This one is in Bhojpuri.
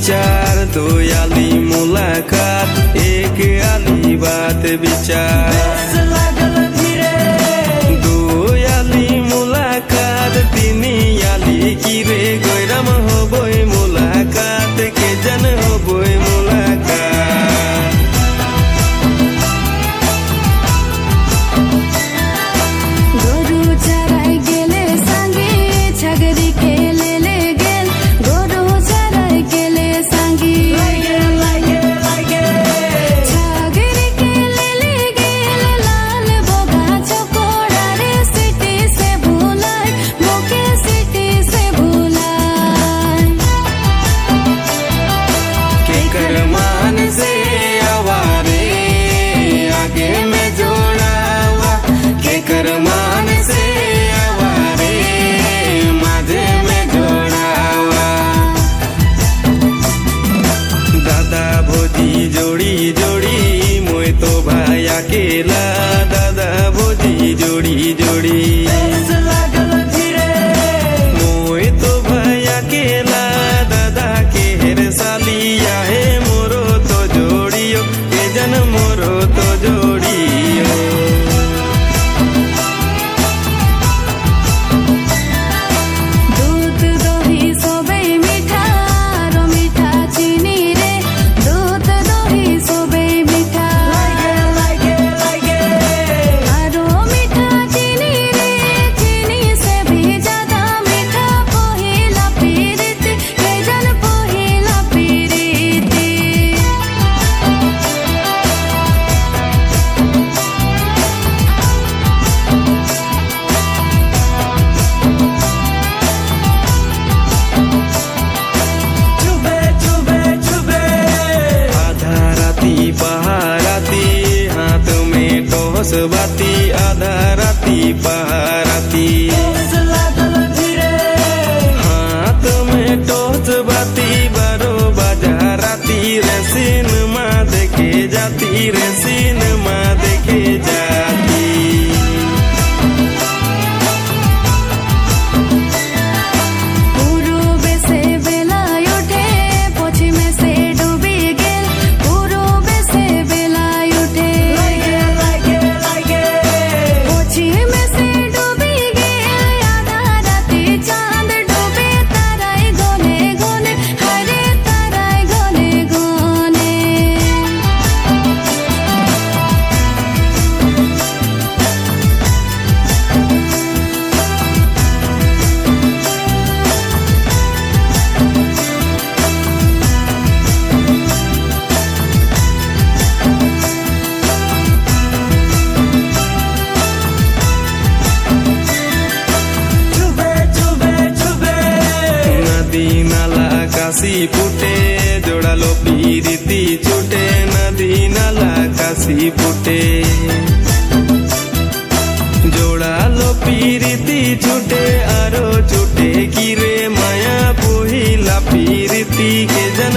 विचार दो आली मुलाकात एक आली बात विचार दो आली मुलाकात तीनी आली किरे गैराम हबई मुलाकात के जन हबई मुलाकात গরু চড়াই গেলে সঙ্গে ছাগরি খেলে গেল গরু চড়াই গেলে সঙ্গে ছাগরি খেলে গেল লাল বগা চকোড়া রে সিটি সে ভুলাই মুখে সিটি সে ভুলাই के करमान से आवारे आगे में जोड़ावा के करमान से आवारे माझे में जोड़ावा दादा भोजी जोड़ी जोड़ी मोय तो भाई अकेला दादा भोजी जोड़ी जोड़ी मोय तो भाई अकेला दादा के हेर सालिया है मोरो तो जोड़ियो के जन मोरो तो जोड़ियो दूध दही सबे मिठा रो मिठा चीनी रे दूध दही सबे मिठा आरो मिठा चीनी रे चीनी से भी ज्यादा मिठा पहिला पीरिति के जन पहिला पीरिति आधा राती पहाराती हाथ में टॉस बाती आधा राती पहाराती हाथ में टॉस बाती 12 बजा राती रे सिनेमा देखे जाती रे सिनेमा देखे जाती पूर्वे से बेलाय उठे पश्चिमे से डूबी गेल पूर्वे से बेलाय उठे पश्चिमे से डूबी गेल आधा राती चांद डूबे ताराय गने गने हरे ताराय गने गने नदी नाला काशी फूटे जोड़ालो पीरिति छूटे नदी नाला काशी फूटे जोड़ालो पीरिति छूटे आरो छूटे किरे माया पुहिला पीरिति के जन